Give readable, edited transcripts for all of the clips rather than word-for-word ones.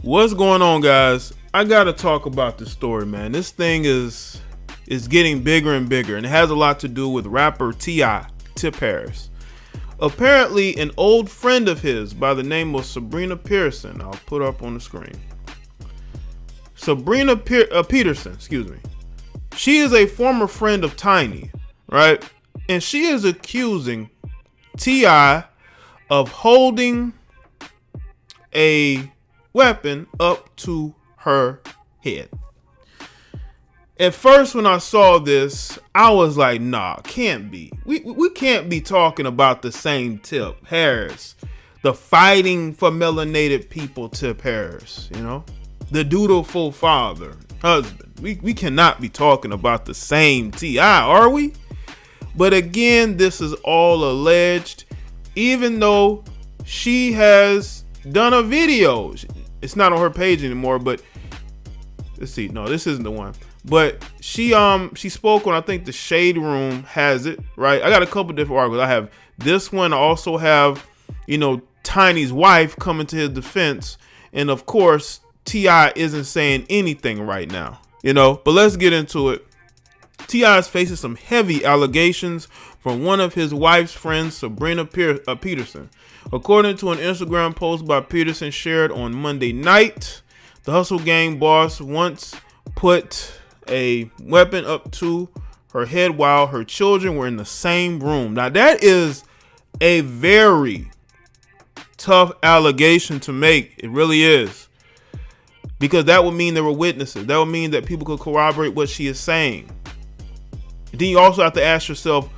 What's going on, guys? I gotta talk about this story, man. This thing is getting bigger and bigger, and it has a lot to do with rapper t.i.p. Apparently, an old friend of his by the name of Sabrina Pearson, I'll put up on the screen. Sabrina Peterson, excuse me. She is a former friend of Tiny, right? And she is accusing T.I. of holding a weapon up to her head. At first, when I saw this, I was like, nah, can't be. We can't be talking about the same Tip Harris, the fighting for melanated people Tip Harris, you know, the dutiful father, husband. We cannot be talking about the same T.I., are we? But again, this is all alleged, even though she has done a video. It's not on her page anymore, but let's see. No, this isn't the one. But she spoke on, I think the Shade Room has it, right? I got a couple different articles. I have this one. I also have, you know, Tiny's wife coming to his defense. And of course, T.I. isn't saying anything right now, you know, but let's get into it. T.I. is facing some heavy allegations from one of his wife's friends, Sabrina Peterson. According to an Instagram post by Peterson shared on Monday night, the Hustle Gang boss once put a weapon up to her head while her children were in the same room. Now, that is a very tough allegation to make. It really is. Because that would mean there were witnesses. That would mean that people could corroborate what she is saying. Then you also have to ask yourself,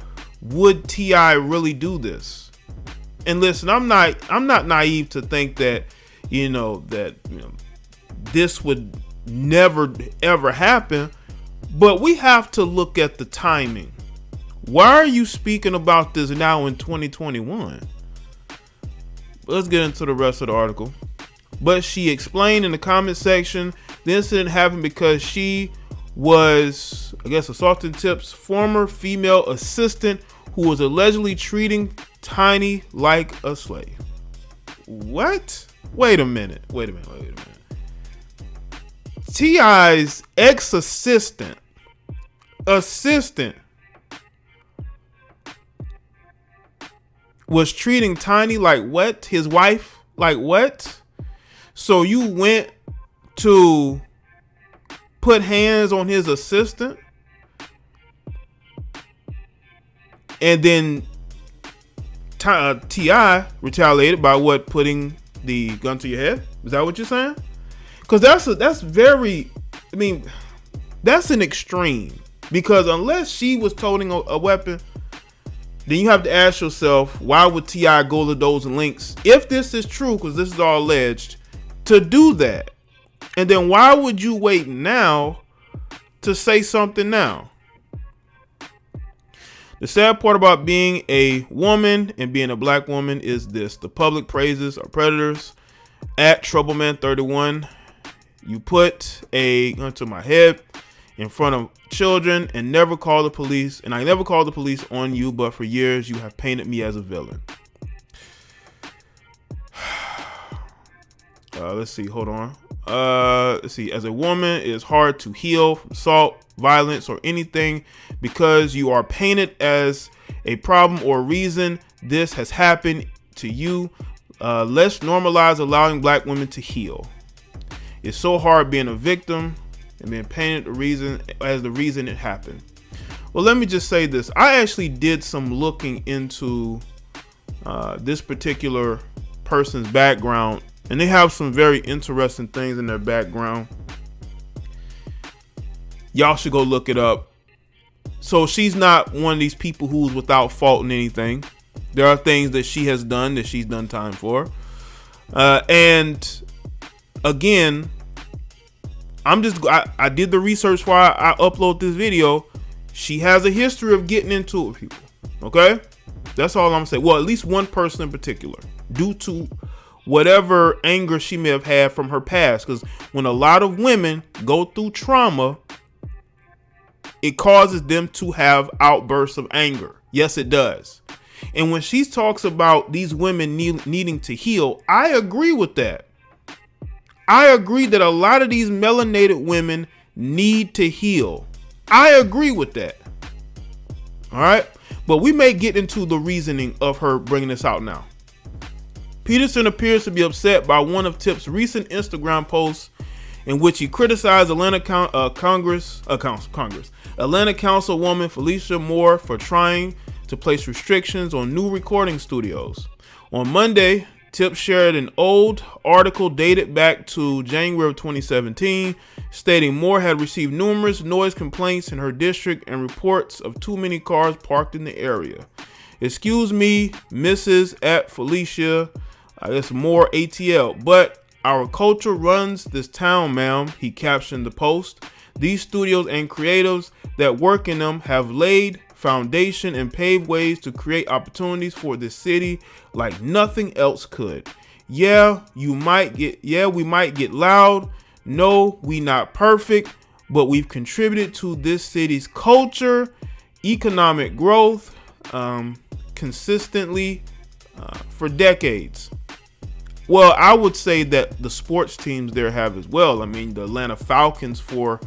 would T.I. really do this? And listen, I'm not naive to think that, this would never ever happen, but we have to look at the timing. Why are you speaking about this now in 2021? Let's get into the rest of the article. But she explained in the comment section the incident happened because she was, I guess, assaulting Tip's former female assistant who was allegedly treating Tiny like a slave. What? Wait a minute. T.I.'s ex-assistant was treating Tiny like what? His wife? Like what? So you went to put hands on his assistant, and then T.I. retaliated by what? Putting the gun to your head? Is that what you're saying? Because that's very, I mean, that's an extreme. Because unless she was toting a weapon, then you have to ask yourself, why would T.I. go to those links, if this is true, because this is all alleged, to do that? And then why would you wait now to say something now? The sad part about being a woman and being a black woman is this: the public praises our predators. At Troubleman31, you put a gun to my head in front of children and never call the police. And I never called the police on you, but for years you have painted me as a villain. Let's see. Hold on. Let's see. As a woman, it is hard to heal from assault, violence, or anything because you are painted as a problem or reason this has happened to you. Let's normalize allowing black women to heal. It's so hard being a victim and being painted as the reason it happened. Well, let me just say this. I actually did some looking into this particular person's background, and they have some very interesting things in their background. Y'all should go look it up. So she's not one of these people who's without fault in anything. There are things that she has done that she's done time for. And again, I did the research before I upload this video. She has a history of getting into it with people. Okay? That's all I'm saying. Well, at least one person in particular, due to whatever anger she may have had from her past. Because when a lot of women go through trauma, it causes them to have outbursts of anger. Yes, it does. And when she talks about these women needing to heal, I agree with that. I agree that a lot of these melanated women need to heal. I agree with that. All right. But we may get into the reasoning of her bringing this out now. Peterson appears to be upset by one of T.I.p's recent Instagram posts in which he criticized Atlanta Atlanta Councilwoman Felicia Moore for trying to place restrictions on new recording studios. On Monday, T.I.P shared an old article dated back to January of 2017, stating Moore had received numerous noise complaints in her district and reports of too many cars parked in the area. Excuse me, Mrs. at Felicia, I guess Moore ATL, but our culture runs this town, ma'am, he captioned the post. These studios and creatives that work in them have laid foundation and paved ways to create opportunities for this city like nothing else could. Yeah, we might get loud. No, we not perfect, but we've contributed to this city's culture, economic growth, consistently for decades. Well, I would say that the sports teams there have as well. I mean, the Atlanta Falcons for,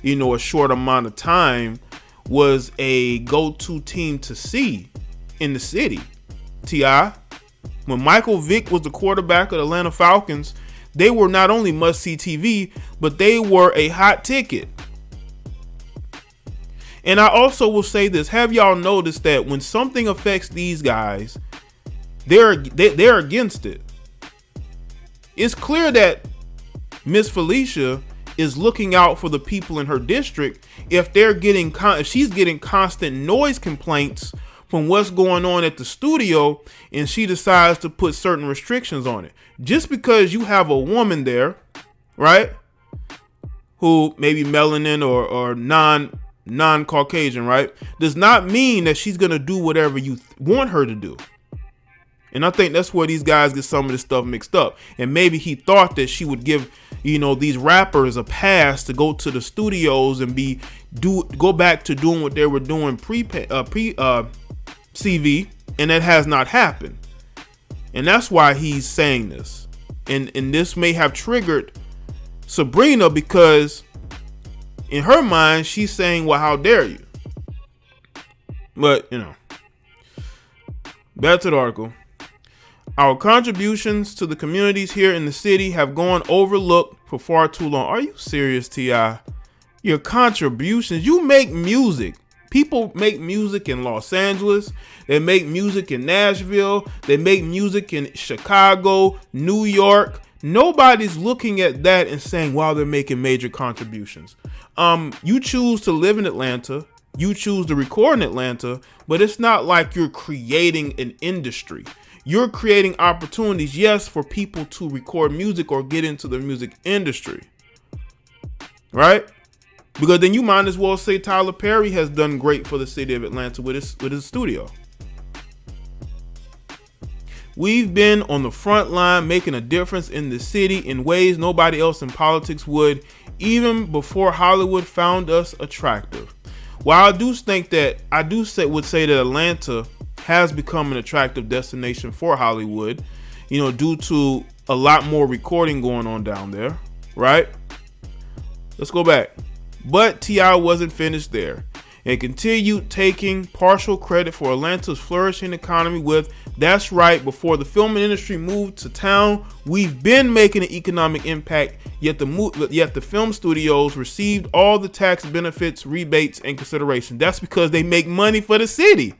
a short amount of time was a go-to team to see in the city. T.I., when Michael Vick was the quarterback of the Atlanta Falcons, they were not only must-see TV, but they were a hot ticket. And I also will say this. Have y'all noticed that when something affects these guys, they're against it? It's clear that Miss Felicia is looking out for the people in her district if she's getting constant noise complaints from what's going on at the studio, and she decides to put certain restrictions on it. Just because you have a woman there, right, who may be melanin or non-Caucasian, right, does not mean that she's going to do whatever you want her to do. And I think that's where these guys get some of this stuff mixed up. And maybe he thought that she would give, these rappers a pass to go to the studios and go back to doing what they were doing pre CV, and that has not happened. And that's why he's saying this. And this may have triggered Sabrina, because in her mind, she's saying, well, how dare you? But, back to the article. Our contributions to the communities here in the city have gone overlooked for far too long. Are you serious, T.I.? Your contributions? You make music. People make music in Los Angeles. They make music in Nashville. They make music in Chicago, New York. Nobody's looking at that and saying, wow, they're making major contributions. You choose to live in Atlanta. You choose to record in Atlanta, but it's not like you're creating an industry. You're creating opportunities, yes, for people to record music or get into the music industry, right? Because then you might as well say Tyler Perry has done great for the city of Atlanta with his studio. We've been on the front line making a difference in the city in ways nobody else in politics would, even before Hollywood found us attractive. While I do think that would say that Atlanta has become an attractive destination for Hollywood, due to a lot more recording going on down there, right? Let's go back. But T.I. wasn't finished there and continued taking partial credit for Atlanta's flourishing economy with, that's right, before the film industry moved to town, we've been making an economic impact, yet the film studios received all the tax benefits, rebates, and consideration. That's because they make money for the city.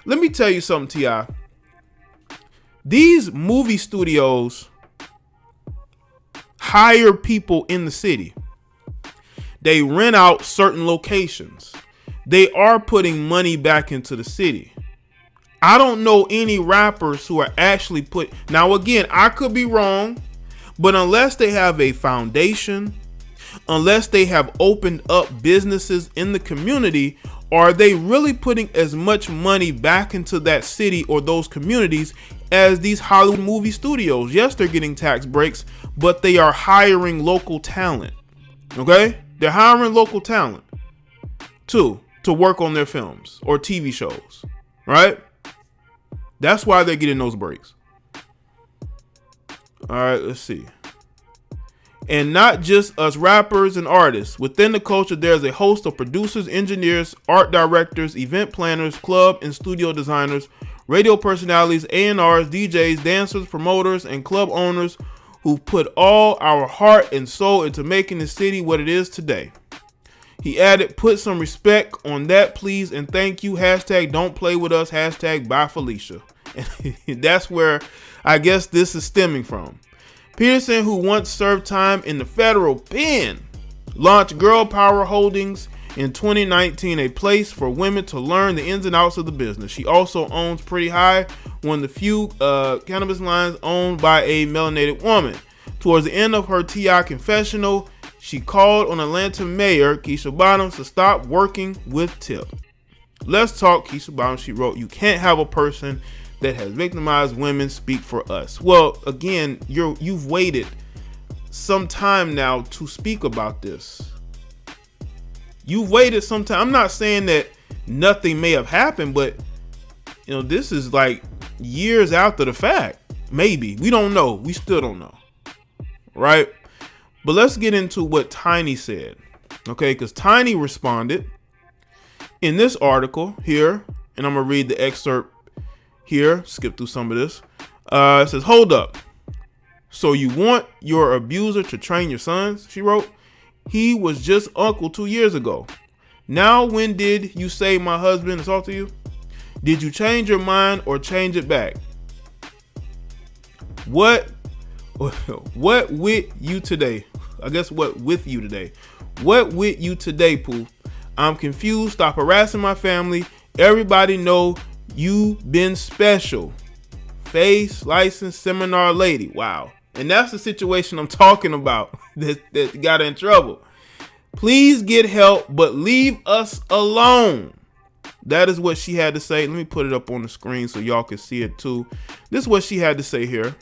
Let me tell you something, T.I. These movie studios hire people in the city. They rent out certain locations. They are putting money back into the city. I don't know any rappers who are actually now again, I could be wrong, but unless they have a foundation, unless they have opened up businesses in the community, are they really putting as much money back into that city or those communities as these Hollywood movie studios? Yes, they're getting tax breaks, but they are hiring local talent. Okay? They're hiring local talent to work on their films or TV shows, right? That's why they're getting those breaks. All right, let's see. And not just us rappers and artists. Within the culture, there's a host of producers, engineers, art directors, event planners, club and studio designers, radio personalities, A&Rs, DJs, dancers, promoters, and club owners who put all our heart and soul into making the city what it is today. He added, put some respect on that, please, and thank you. Hashtag don't play with us. Hashtag bye Felicia. And that's where I guess this is stemming from. Peterson, who once served time in the federal pen, launched Girl Power Holdings in 2019, a place for women to learn the ins and outs of the business. She also owns Pretty High, one of the few cannabis lines owned by a melanated woman. Towards the end of her T.I. confessional, she called on Atlanta Mayor Keisha Bottoms to stop working with Tip. Let's talk, Keisha Bottoms, she wrote. You can't have a person that has victimized women speak for us. Well, again, you've waited some time now to speak about this. You've waited some time. I'm not saying that nothing may have happened, but this is like years after the fact. Maybe. We don't know. We still don't know. Right? But let's get into what Tiny said. Okay, because Tiny responded in this article here, and I'm gonna read the excerpt here, skip through some of this. It says, hold up. So you want your abuser to train your sons? She wrote. He was just uncle 2 years ago. Now, when did you say my husband assaulted you? Did you change your mind or change it back? What with you today? I guess what with you today? What with you today, Pooh? I'm confused. Stop harassing my family. Everybody know you been special. Face license seminar lady. Wow. And that's the situation I'm talking about that got her in trouble. Please get help, but leave us alone. That is what she had to say. Let me put it up on the screen so y'all can see it too. This is what she had to say here,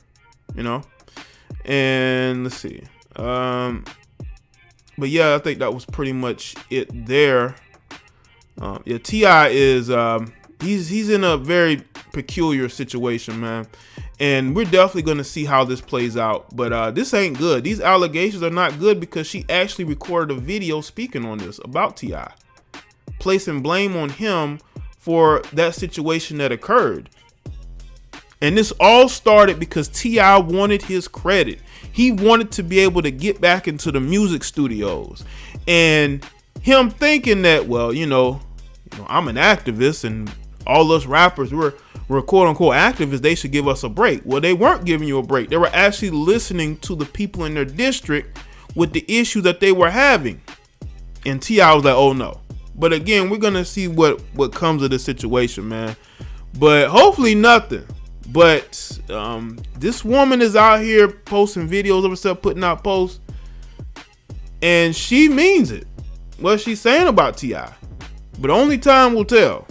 and let's see. But yeah, I think that was pretty much it there. Yeah, T.I. is, he's in a very peculiar situation, man. And we're definitely going to see how this plays out. But this ain't good. These allegations are not good because she actually recorded a video speaking on this about T.I. Placing blame on him for that situation that occurred. And this all started because T.I. wanted his credit. He wanted to be able to get back into the music studios. And him thinking that, well, I'm an activist and all us rappers, we're quote unquote activists, they should give us a break. Well, they weren't giving you a break. They were actually listening to the people in their district with the issue that they were having. And T.I. was like, oh no. But again, we're going to see what comes of this situation, man. But hopefully nothing. But this woman is out here posting videos of herself, putting out posts. And she means it. What she's saying about T.I. But only time will tell.